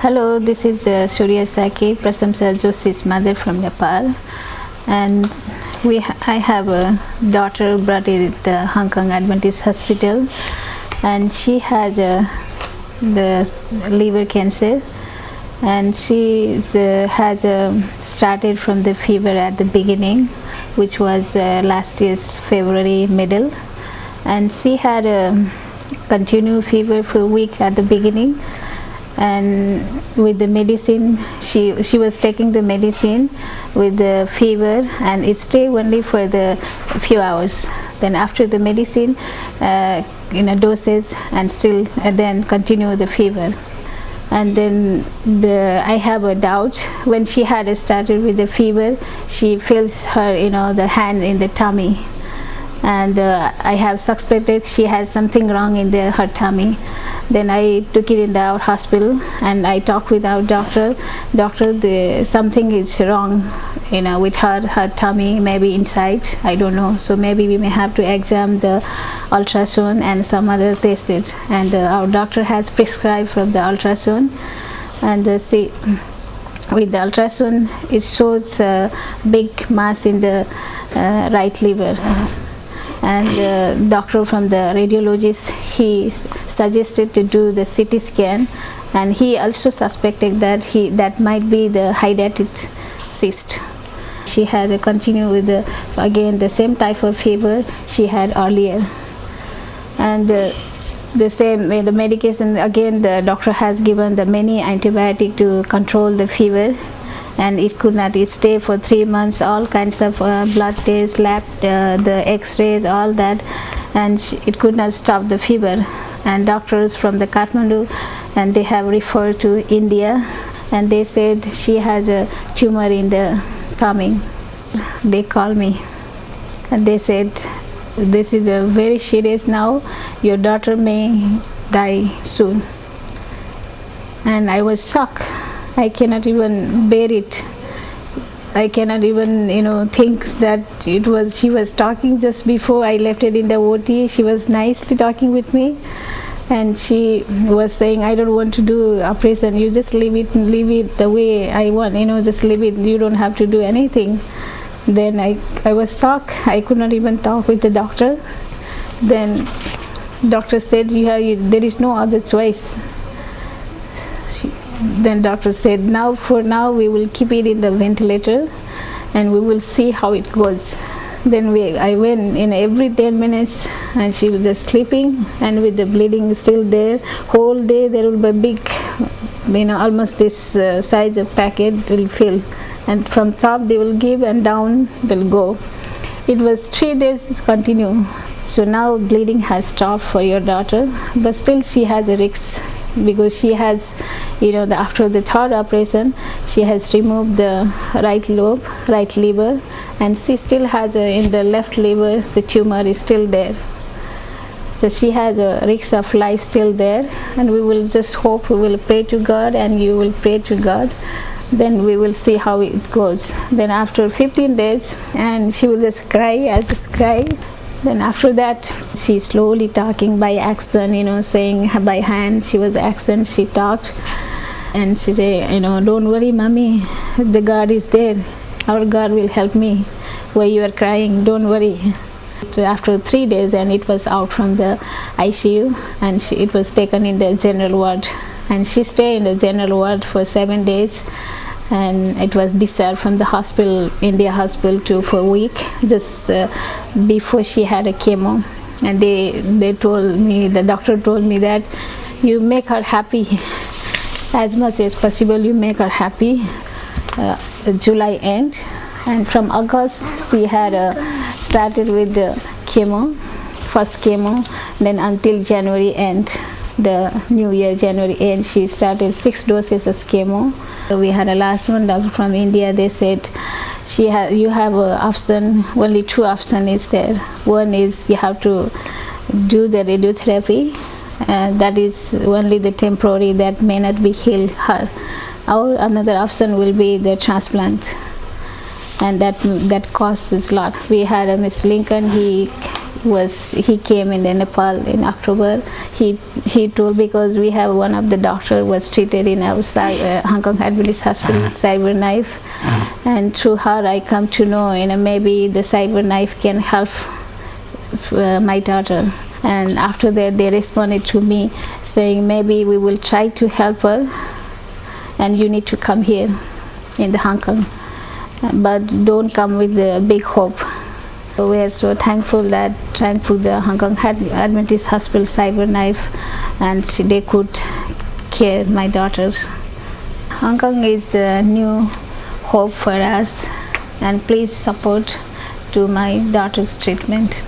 Hello, this is Surya Saki, Prasamsa Joshi's mother from Nepal, and I have a daughter brought in at the Hong Kong Adventist Hospital, and she has the liver cancer, and she has started from the fever at the beginning, which was last year's February middle, and she had a continued fever for a week at the beginning. And with the medicine, she was taking the medicine with the fever, and it stayed only for the few hours. Then after the medicine, doses, and still then continue the fever. And then I have a doubt, when she had started with the fever, she feels her the hand in the tummy, and I have suspected she has something wrong in her tummy. Then I took it in our hospital, and I talked with our doctor. Something is wrong, with her tummy, maybe inside. I don't know. So maybe we may have to examine the ultrasound and some other tested. And our doctor has prescribed from the ultrasound, and see, with the ultrasound, it shows a big mass in the right liver. And the doctor from the radiologist, he suggested to do the CT scan, and he also suspected that might be the hydatid cyst. She had to continue with again the same type of fever she had earlier, and the same the medication. Again, the doctor has given the many antibiotic to control the fever, and it could not stay for 3 months. All kinds of blood tests, lab, the x-rays, all that, and it could not stop the fever. And doctors from the Kathmandu, and they have referred to India, and they said she has a tumor in the tummy. They called me, and they said, this is a very serious now, your daughter may die soon. And I was shocked. I cannot even bear it. I cannot even think that she was talking just before I left it in the OT. She was nicely talking with me, and she was saying, I don't want to do operation, you just leave it the way I want, just leave it, you don't have to do anything. Then I was shocked. I could not even talk with the doctor. Then doctor said, there is no other choice. Then doctor said, for now we will keep it in the ventilator, and we will see how it goes. Then I went in every 10 minutes, and she was just sleeping, and with the bleeding still there. Whole day there will be big, almost this size of packet will fill, and from top they will give, and down they'll go. It was 3 days continue. So now bleeding has stopped for your daughter, but still she has a risk, because she has, after the third operation, she has removed the right liver, and she still has in the left liver, the tumor is still there. So she has a risk of life still there, and we will just hope, we will pray to God, and you will pray to God. Then we will see how it goes. Then after 15 days, and she will just cry, I just cry. Then after that, she slowly talking by accent, saying by hand, she was accent, she talked. And she say, don't worry, mommy, the God is there. Our God will help me. Why you are crying, don't worry. After 3 days, and it was out from the ICU, and it was taken in the general ward. And she stayed in the general ward for 7 days. And it was discharged from the hospital, India hospital, for a week, just before she had a chemo. And they told me, the doctor told me that you make her happy as much as possible. You make her happy. July end, and from August she had started with the first chemo, then until January end. The new year, January end, she started 6 doses of chemo. We had a last one doctor from India. They said, you have an option, only 2 options is there. One is you have to do the radiotherapy, that is only the temporary, that may not be healed her. Or another option will be the transplant, and that costs a lot. We had a Mr. Lincoln, he he came in Nepal in October. He told, because we have one of the doctor was treated in our Hong Kong Adventist Hospital with cyberknife, and through her I come to know, maybe the cyberknife can help my daughter. And after that they responded to me saying, maybe we will try to help her, and you need to come here in the Hong Kong, but don't come with the big hope. We are so thankful the Hong Kong Adventist Hospital cyberknife, and they could care my daughters. Hong Kong is the new hope for us, and please support to my daughter's treatment.